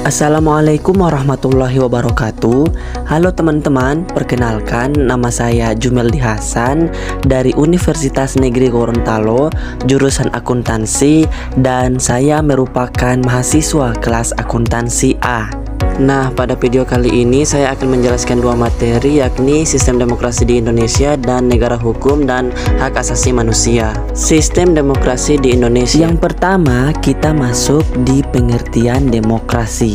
Assalamualaikum warahmatullahi wabarakatuh. Halo teman-teman, perkenalkan nama saya Jumeldi Hasan dari Universitas Negeri Gorontalo, jurusan akuntansi, dan saya merupakan mahasiswa kelas akuntansi A. Nah, pada video kali ini saya akan menjelaskan dua materi, yakni sistem demokrasi di Indonesia dan negara hukum dan hak asasi manusia. Sistem demokrasi di Indonesia. Yang pertama, kita masuk di pengertian demokrasi.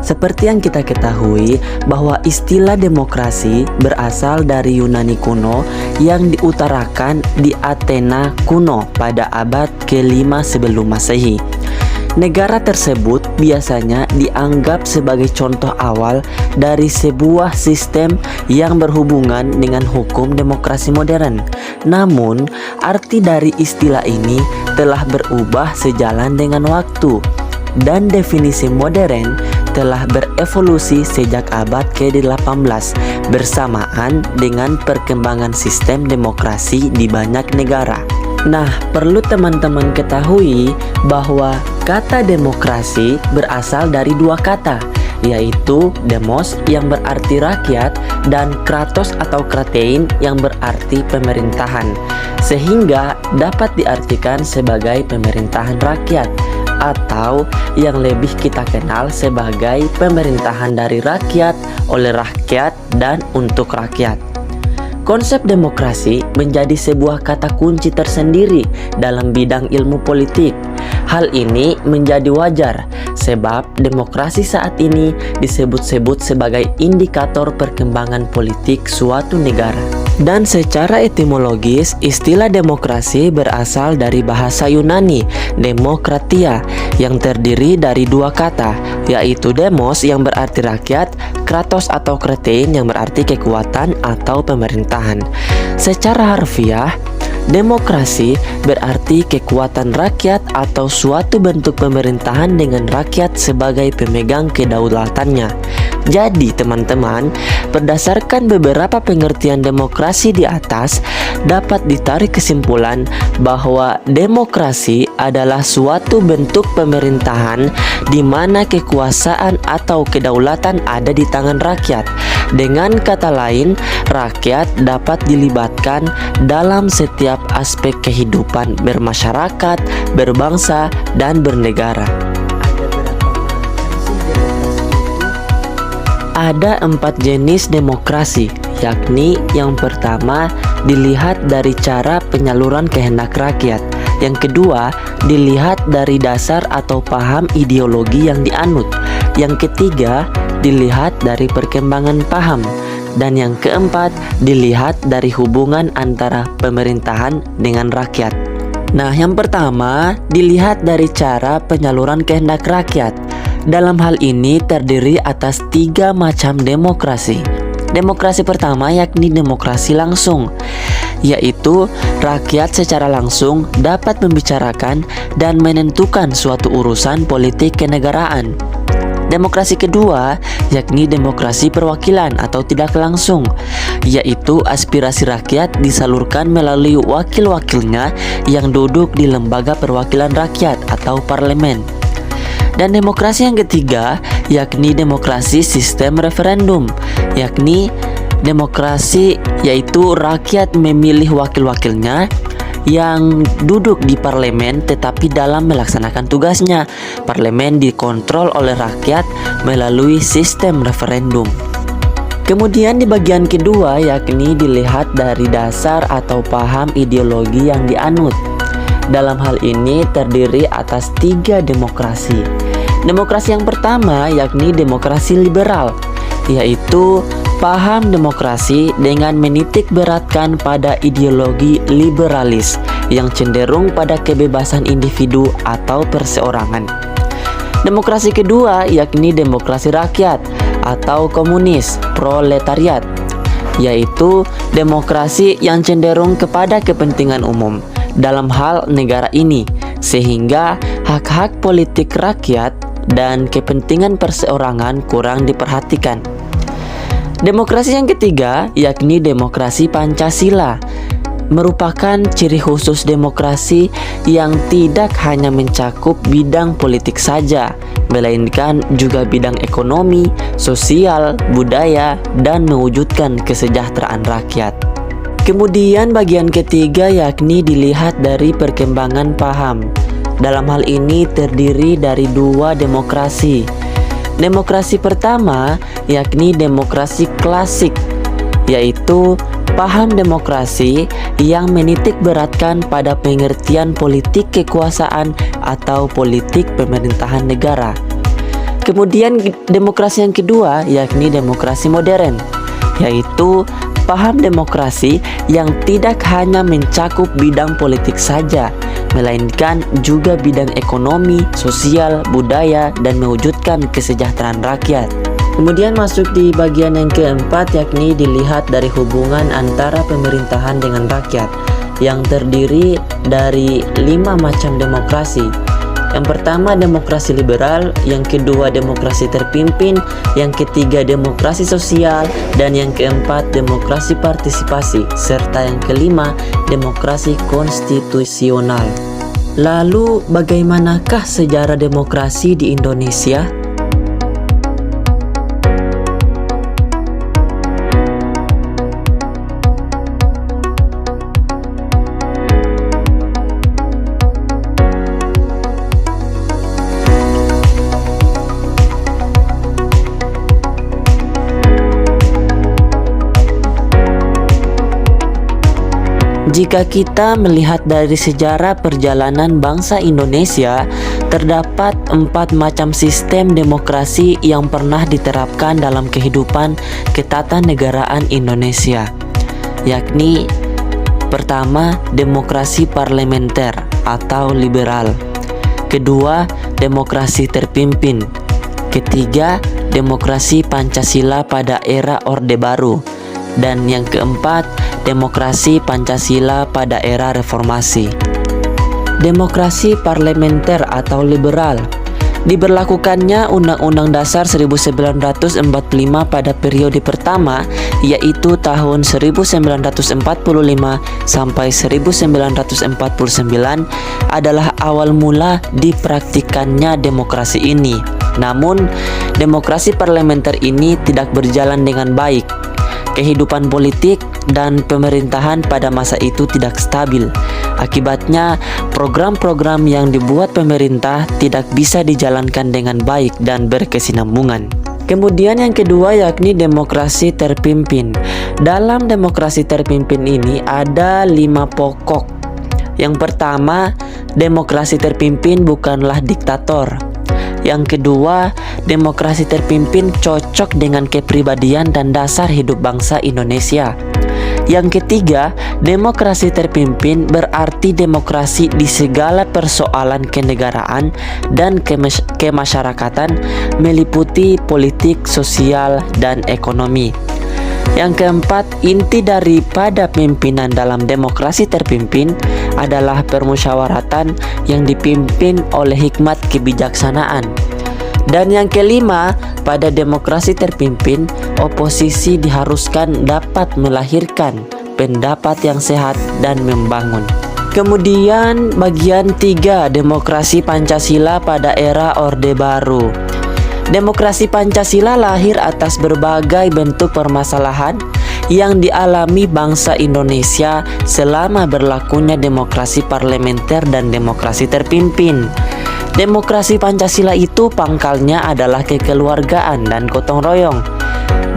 Seperti yang kita ketahui bahwa istilah demokrasi berasal dari Yunani kuno yang diutarakan di Athena kuno pada abad ke-5 sebelum Masehi. Negara tersebut biasanya dianggap sebagai contoh awal dari sebuah sistem yang berhubungan dengan hukum demokrasi modern. Namun, arti dari istilah ini telah berubah sejalan dengan waktu, dan definisi modern telah berevolusi sejak abad ke-18 bersamaan dengan perkembangan sistem demokrasi di banyak negara. Nah, perlu teman-teman ketahui bahwa kata demokrasi berasal dari dua kata, yaitu demos yang berarti rakyat dan kratos atau kratein yang berarti pemerintahan, sehingga dapat diartikan sebagai pemerintahan rakyat atau yang lebih kita kenal sebagai pemerintahan dari rakyat, oleh rakyat, dan untuk rakyat. Konsep demokrasi menjadi sebuah kata kunci tersendiri dalam bidang ilmu politik. Hal ini menjadi wajar sebab demokrasi saat ini disebut-sebut sebagai indikator perkembangan politik suatu negara. Dan secara etimologis, istilah demokrasi berasal dari bahasa Yunani, demokratia, yang terdiri dari dua kata, yaitu demos yang berarti rakyat, kratos atau kratein yang berarti kekuatan atau pemerintahan. Secara harfiah, demokrasi berarti kekuatan rakyat atau suatu bentuk pemerintahan dengan rakyat sebagai pemegang kedaulatannya. Jadi teman-teman, berdasarkan beberapa pengertian demokrasi di atas, dapat ditarik kesimpulan bahwa demokrasi adalah suatu bentuk pemerintahan di mana kekuasaan atau kedaulatan ada di tangan rakyat. Dengan kata lain, rakyat dapat dilibatkan dalam setiap aspek kehidupan bermasyarakat, berbangsa, dan bernegara. Ada 4 jenis demokrasi, yakni yang pertama dilihat dari cara penyaluran kehendak rakyat, yang kedua dilihat dari dasar atau paham ideologi yang dianut, yang ketiga dilihat dari perkembangan paham, dan yang keempat dilihat dari hubungan antara pemerintahan dengan rakyat. Nah, yang pertama dilihat dari cara penyaluran kehendak rakyat. Dalam hal ini terdiri atas 3 macam demokrasi. Demokrasi pertama yakni demokrasi langsung, yaitu rakyat secara langsung dapat membicarakan dan menentukan suatu urusan politik kenegaraan. Demokrasi kedua yakni demokrasi perwakilan atau tidak langsung, yaitu aspirasi rakyat disalurkan melalui wakil-wakilnya yang duduk di lembaga perwakilan rakyat atau parlemen. Dan demokrasi yang ketiga yakni demokrasi sistem referendum, yakni demokrasi yaitu rakyat memilih wakil-wakilnya yang duduk di parlemen, tetapi dalam melaksanakan tugasnya, parlemen dikontrol oleh rakyat melalui sistem referendum. Kemudian di bagian kedua yakni dilihat dari dasar atau paham ideologi yang dianut. Dalam hal ini terdiri atas 3 demokrasi. Demokrasi yang pertama yakni demokrasi liberal, yaitu paham demokrasi dengan menitik beratkan pada ideologi liberalis yang cenderung pada kebebasan individu atau perseorangan. Demokrasi kedua yakni demokrasi rakyat atau komunis proletariat, yaitu demokrasi yang cenderung kepada kepentingan umum dalam hal negara ini, sehingga hak-hak politik rakyat dan kepentingan perseorangan kurang diperhatikan. Demokrasi yang ketiga yakni demokrasi Pancasila, merupakan ciri khusus demokrasi yang tidak hanya mencakup bidang politik saja, melainkan juga bidang ekonomi, sosial, budaya, dan mewujudkan kesejahteraan rakyat. Kemudian bagian ketiga yakni dilihat dari perkembangan paham. Dalam hal ini terdiri dari dua demokrasi. Demokrasi pertama yakni demokrasi klasik, yaitu paham demokrasi yang menitik beratkan pada pengertian politik kekuasaan atau politik pemerintahan negara. Kemudian demokrasi yang kedua yakni demokrasi modern, yaitu paham demokrasi yang tidak hanya mencakup bidang politik saja, melainkan juga bidang ekonomi, sosial, budaya, dan mewujudkan kesejahteraan rakyat. Kemudian masuk di bagian yang keempat yakni dilihat dari hubungan antara pemerintahan dengan rakyat yang terdiri dari 5 macam demokrasi. Yang pertama demokrasi liberal, yang kedua demokrasi terpimpin, yang ketiga demokrasi sosial, dan yang keempat demokrasi partisipasi, serta yang kelima demokrasi konstitusional. Lalu bagaimanakah sejarah demokrasi di Indonesia? Jika kita melihat dari sejarah perjalanan bangsa Indonesia, terdapat 4 macam sistem demokrasi yang pernah diterapkan dalam kehidupan ketatanegaraan Indonesia, yakni pertama, demokrasi parlementer atau liberal, kedua, demokrasi terpimpin, ketiga, demokrasi Pancasila pada era Orde Baru, dan yang keempat, demokrasi Pancasila pada era reformasi. Demokrasi parlementer atau liberal diberlakukannya Undang-Undang Dasar 1945 pada periode pertama, yaitu tahun 1945 sampai 1949 adalah awal mula dipraktikannya demokrasi ini. Namun, demokrasi parlementer ini tidak berjalan dengan baik. Kehidupan politik dan pemerintahan pada masa itu tidak stabil. Akibatnya, program-program yang dibuat pemerintah tidak bisa dijalankan dengan baik dan berkesinambungan. Kemudian yang kedua yakni demokrasi terpimpin. Dalam demokrasi terpimpin ini ada 5 pokok. Yang pertama, demokrasi terpimpin bukanlah diktator. Yang kedua, demokrasi terpimpin cocok dengan kepribadian dan dasar hidup bangsa Indonesia. Yang ketiga, demokrasi terpimpin berarti demokrasi di segala persoalan kenegaraan dan kemasyarakatan, meliputi politik, sosial, dan ekonomi. Yang keempat, inti daripada pimpinan dalam demokrasi terpimpin adalah permusyawaratan yang dipimpin oleh hikmat kebijaksanaan. Dan yang kelima, pada demokrasi terpimpin, oposisi diharuskan dapat melahirkan pendapat yang sehat dan membangun. Kemudian bagian 3, demokrasi Pancasila pada era Orde Baru. Demokrasi Pancasila lahir atas berbagai bentuk permasalahan yang dialami bangsa Indonesia selama berlakunya demokrasi parlementer dan demokrasi terpimpin. Demokrasi Pancasila itu pangkalnya adalah kekeluargaan dan gotong royong.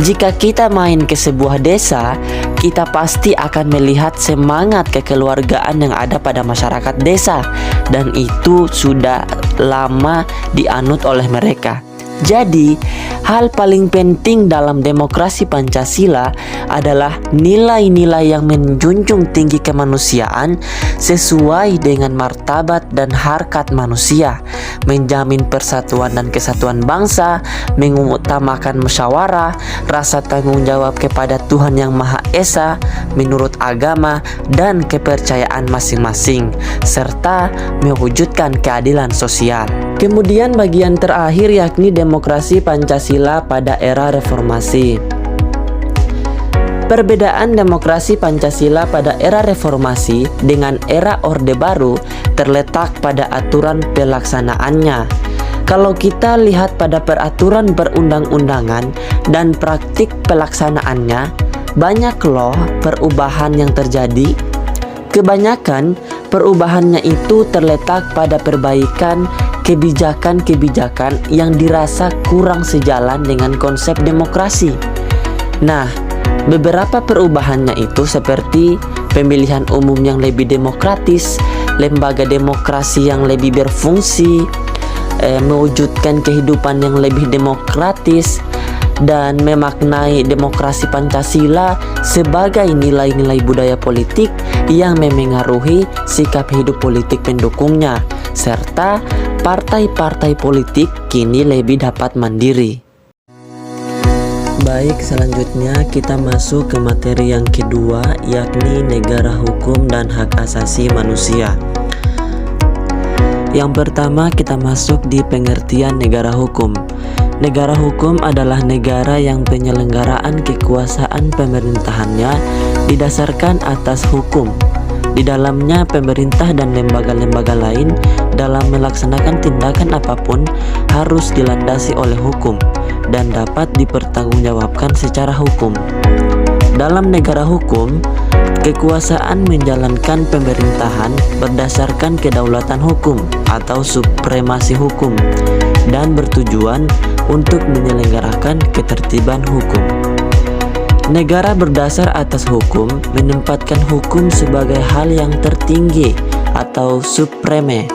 Jika kita main ke sebuah desa, kita pasti akan melihat semangat kekeluargaan yang ada pada masyarakat desa, dan itu sudah lama dianut oleh mereka. Jadi, hal paling penting dalam demokrasi Pancasila adalah nilai-nilai yang menjunjung tinggi kemanusiaan sesuai dengan martabat dan harkat manusia, menjamin persatuan dan kesatuan bangsa, mengutamakan musyawarah, rasa tanggung jawab kepada Tuhan Yang Maha Esa menurut agama dan kepercayaan masing-masing, serta mewujudkan keadilan sosial. Kemudian bagian terakhir yakni demokrasi Pancasila pada era reformasi. Perbedaan demokrasi Pancasila pada era reformasi dengan era Orde Baru terletak pada aturan pelaksanaannya. Kalau kita lihat pada peraturan perundang-undangan dan praktik pelaksanaannya, banyak loh perubahan yang terjadi. Kebanyakan perubahannya itu terletak pada perbaikan kebijakan-kebijakan yang dirasa kurang sejalan dengan konsep demokrasi. Nah, beberapa perubahannya itu seperti pemilihan umum yang lebih demokratis, lembaga demokrasi yang lebih berfungsi, mewujudkan kehidupan yang lebih demokratis, dan memaknai demokrasi Pancasila sebagai nilai-nilai budaya politik yang memengaruhi sikap hidup politik pendukungnya, serta partai-partai politik kini lebih dapat mandiri. Baik, selanjutnya kita masuk ke materi yang kedua, yakni negara hukum dan hak asasi manusia. Yang pertama, kita masuk di pengertian negara hukum. Negara hukum adalah negara yang penyelenggaraan kekuasaan pemerintahannya didasarkan atas hukum. Di dalamnya, pemerintah dan lembaga-lembaga lain dalam melaksanakan tindakan apapun harus dilandasi oleh hukum dan dapat dipertanggungjawabkan secara hukum. Dalam negara hukum, kekuasaan menjalankan pemerintahan berdasarkan kedaulatan hukum atau supremasi hukum dan bertujuan untuk menyelenggarakan ketertiban hukum. Negara berdasar atas hukum menempatkan hukum sebagai hal yang tertinggi atau supreme,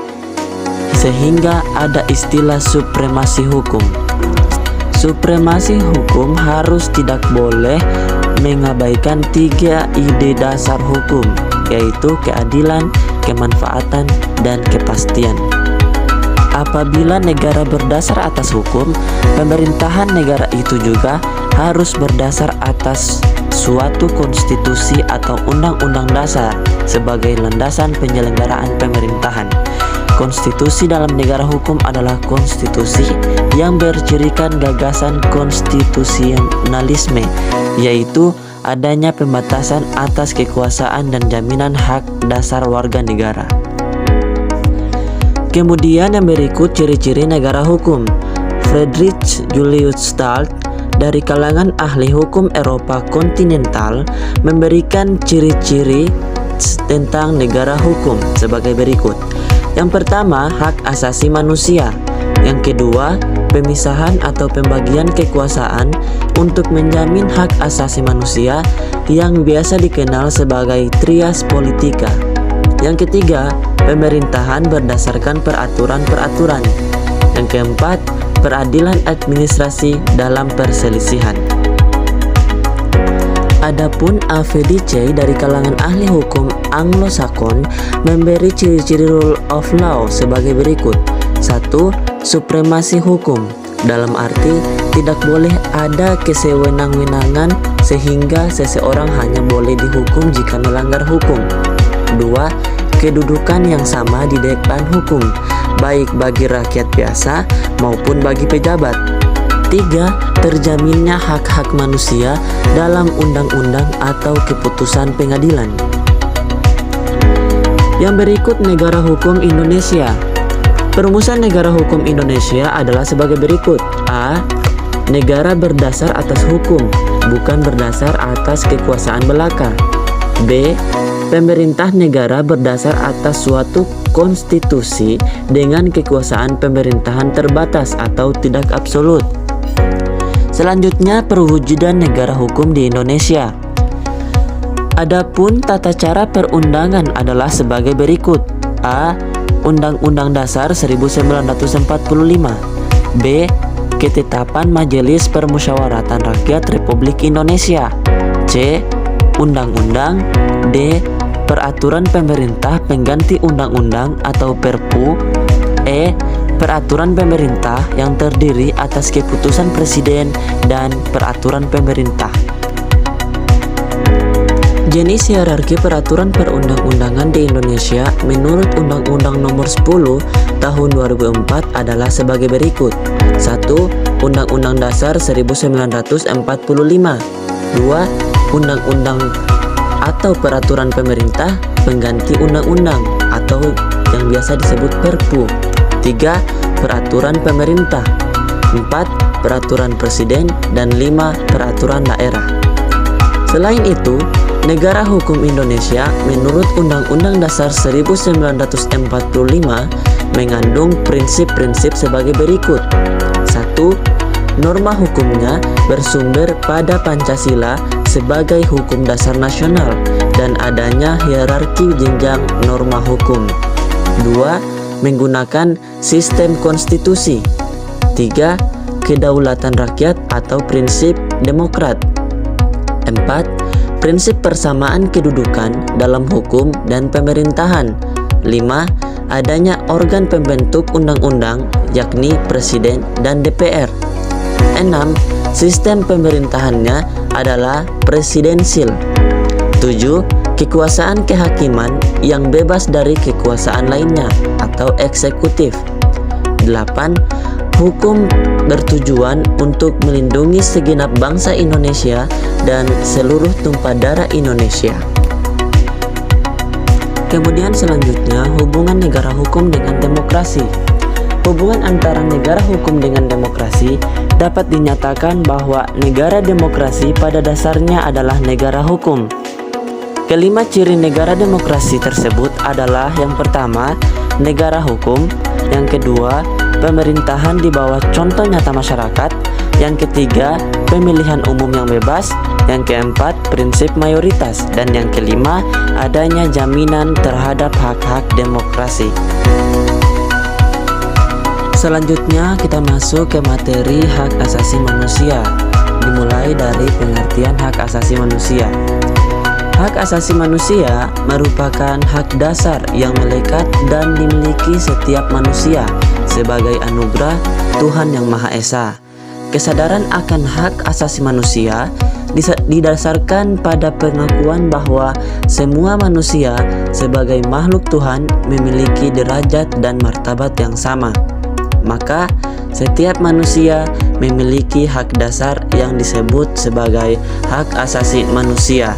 sehingga ada istilah supremasi hukum. Supremasi hukum harus tidak boleh mengabaikan 3 ide dasar hukum, yaitu keadilan, kemanfaatan, dan kepastian. Apabila negara berdasar atas hukum, pemerintahan negara itu juga harus berdasar atas suatu konstitusi atau undang-undang dasar sebagai landasan penyelenggaraan pemerintahan. Konstitusi dalam negara hukum adalah konstitusi yang bercirikan gagasan konstitusionalisme, yaitu adanya pembatasan atas kekuasaan dan jaminan hak dasar warga negara. Kemudian yang berikut ciri-ciri negara hukum. Friedrich Julius Stahl dari kalangan ahli hukum Eropa kontinental memberikan ciri-ciri tentang negara hukum sebagai berikut. Yang pertama, hak asasi manusia. Yang kedua, pemisahan atau pembagian kekuasaan untuk menjamin hak asasi manusia yang biasa dikenal sebagai trias politika. Yang ketiga, pemerintahan berdasarkan peraturan-peraturan. Yang keempat, peradilan administrasi dalam perselisihan. Adapun AVDC dari kalangan ahli hukum Anglo-Sakon memberi ciri-ciri rule of law sebagai berikut. 1. Supremasi hukum, dalam arti tidak boleh ada kesewenang-wenangan sehingga seseorang hanya boleh dihukum jika melanggar hukum. 2. Kedudukan yang sama di depan hukum, baik bagi rakyat biasa maupun bagi pejabat. 3. Terjaminnya hak-hak manusia dalam undang-undang atau keputusan pengadilan. Yang berikut negara hukum Indonesia. Perumusan negara hukum Indonesia adalah sebagai berikut. A. Negara berdasar atas hukum, bukan berdasar atas kekuasaan belaka. B. Pemerintah negara berdasar atas suatu konstitusi dengan kekuasaan pemerintahan terbatas atau tidak absolut. Selanjutnya, perwujudan negara hukum di Indonesia. Adapun tata cara perundangan adalah sebagai berikut. A. Undang-Undang Dasar 1945. B. Ketetapan Majelis Permusyawaratan Rakyat Republik Indonesia. C. Undang-undang. D. Peraturan pemerintah pengganti undang-undang atau Perpu. E. Peraturan pemerintah yang terdiri atas keputusan presiden dan peraturan pemerintah. Jenis hierarki peraturan perundang-undangan di Indonesia menurut Undang-Undang Nomor 10 Tahun 2004 adalah sebagai berikut. 1. Undang-Undang Dasar 1945. 2. undang-undang atau peraturan pemerintah pengganti undang-undang atau yang biasa disebut Perpu. 3. Peraturan pemerintah. 4. Peraturan presiden. Dan 5. Peraturan daerah. Selain itu, negara hukum Indonesia menurut Undang-Undang Dasar 1945 mengandung prinsip-prinsip sebagai berikut. 1. Norma hukumnya bersumber pada Pancasila sebagai hukum dasar nasional dan adanya hierarki jenjang norma hukum. 2. Menggunakan sistem konstitusi. 3. Kedaulatan rakyat atau prinsip demokrat. 4. Prinsip persamaan kedudukan dalam hukum dan pemerintahan. 5. Adanya organ pembentuk undang-undang yakni Presiden dan DPR. 6. Sistem pemerintahannya adalah presidensil. 7. Kekuasaan kehakiman yang bebas dari kekuasaan lainnya atau eksekutif. 8. Hukum bertujuan untuk melindungi segenap bangsa Indonesia dan seluruh tumpah darah Indonesia. Kemudian selanjutnya, hubungan negara hukum dengan demokrasi. Hubungan antara negara hukum dengan demokrasi dapat dinyatakan bahwa negara demokrasi pada dasarnya adalah negara hukum. Kelima ciri negara demokrasi tersebut adalah: yang pertama, negara hukum; yang kedua, pemerintahan di bawah contoh nyata masyarakat; yang ketiga, pemilihan umum yang bebas; yang keempat, prinsip mayoritas; dan yang kelima, adanya jaminan terhadap hak-hak demokrasi. Selanjutnya kita masuk ke materi hak asasi manusia. Dimulai dari pengertian hak asasi manusia. Hak asasi manusia merupakan hak dasar yang melekat dan dimiliki setiap manusia sebagai anugerah Tuhan Yang Maha Esa. Kesadaran akan hak asasi manusia didasarkan pada pengakuan bahwa semua manusia sebagai makhluk Tuhan memiliki derajat dan martabat yang sama. Maka setiap manusia memiliki hak dasar yang disebut sebagai hak asasi manusia.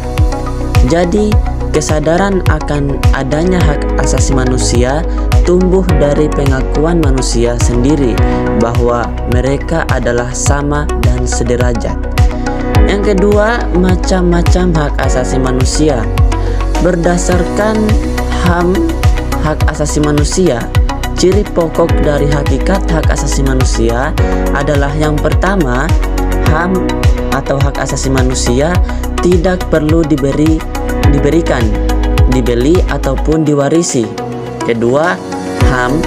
Jadi, kesadaran akan adanya hak asasi manusia tumbuh dari pengakuan manusia sendiri bahwa mereka adalah sama dan sederajat. Yang kedua, macam-macam hak asasi manusia. Berdasarkan HAM, hak asasi manusia, ciri pokok dari hakikat hak asasi manusia adalah: yang pertama, HAM atau hak asasi manusia tidak perlu diberikan, dibeli ataupun diwarisi. Kedua, HAM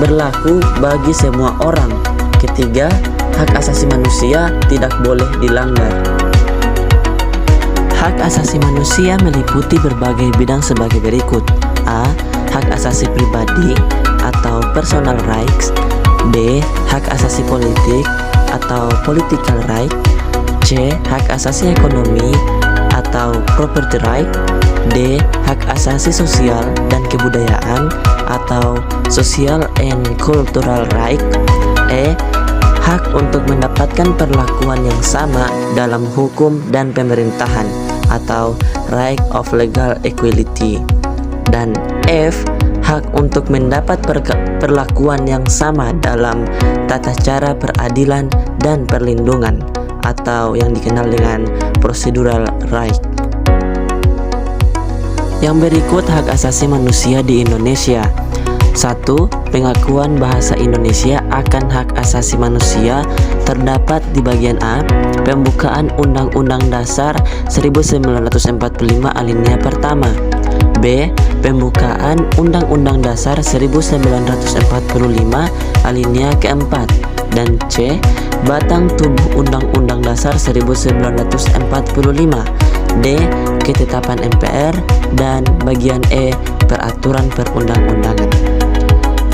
berlaku bagi semua orang. Ketiga, hak asasi manusia tidak boleh dilanggar. Hak asasi manusia meliputi berbagai bidang sebagai berikut: A. Hak asasi pribadi atau personal rights. B. Hak asasi politik atau political right. C. Hak asasi ekonomi atau property right. D. Hak asasi sosial dan kebudayaan atau social and cultural right. E. Hak untuk mendapatkan perlakuan yang sama dalam hukum dan pemerintahan atau right of legal equality. Dan F. Hak untuk mendapat perlakuan yang sama dalam tata cara peradilan dan perlindungan atau yang dikenal dengan procedural right. Yang berikut hak asasi manusia di Indonesia. 1. Pengakuan bahasa Indonesia akan hak asasi manusia terdapat di bagian A, pembukaan Undang-Undang Dasar 1945 alinea pertama. B. Pembukaan Undang-Undang Dasar 1945 alinea keempat. Dan C. Batang tubuh Undang-Undang Dasar 1945. D. Ketetapan MPR. Dan bagian E. Peraturan perundang-undangan.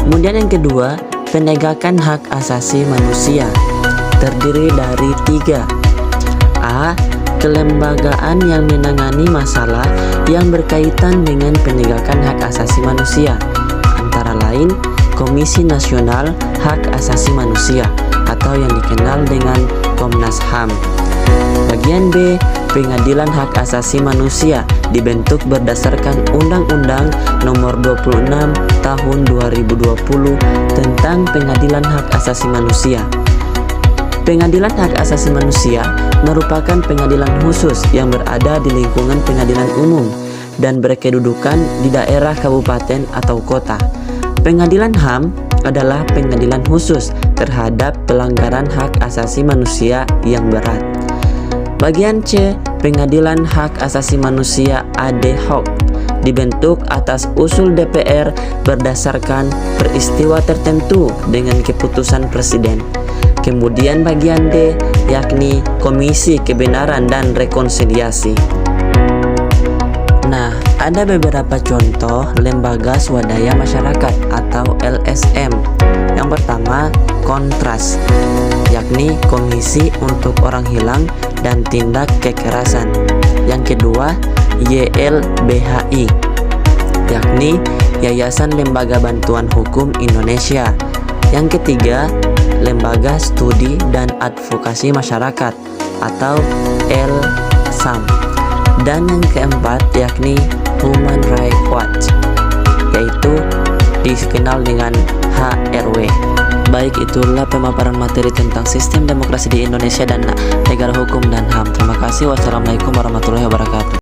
Kemudian yang kedua, penegakan hak asasi manusia terdiri dari 3. A. Kelembagaan yang menangani masalah yang berkaitan dengan penegakan hak asasi manusia, antara lain Komisi Nasional Hak Asasi Manusia atau yang dikenal dengan Komnas HAM. Bagian B, Pengadilan Hak Asasi Manusia dibentuk berdasarkan Undang-Undang Nomor 26 Tahun 2020 tentang Pengadilan Hak Asasi Manusia. Pengadilan Hak Asasi Manusia merupakan pengadilan khusus yang berada di lingkungan pengadilan umum dan berkedudukan di daerah kabupaten atau kota. Pengadilan HAM adalah pengadilan khusus terhadap pelanggaran hak asasi manusia yang berat. Bagian C, Pengadilan Hak Asasi Manusia ad hoc dibentuk atas usul DPR berdasarkan peristiwa tertentu dengan keputusan Presiden. Kemudian bagian D, yakni Komisi Kebenaran dan Rekonsiliasi. Nah, ada beberapa contoh lembaga swadaya masyarakat atau LSM. Yang pertama, Kontras, yakni Komisi untuk Orang Hilang dan Tindak Kekerasan. Yang kedua, YLBHI, yakni Yayasan Lembaga Bantuan Hukum Indonesia. Yang ketiga, Lembaga Studi dan Advokasi Masyarakat atau LSAM. Dan yang keempat yakni Human Rights Watch, yaitu dikenal dengan HRW. Baik, itulah pemaparan materi tentang sistem demokrasi di Indonesia dan negara hukum dan HAM. Terima kasih. Wassalamualaikum warahmatullahi wabarakatuh.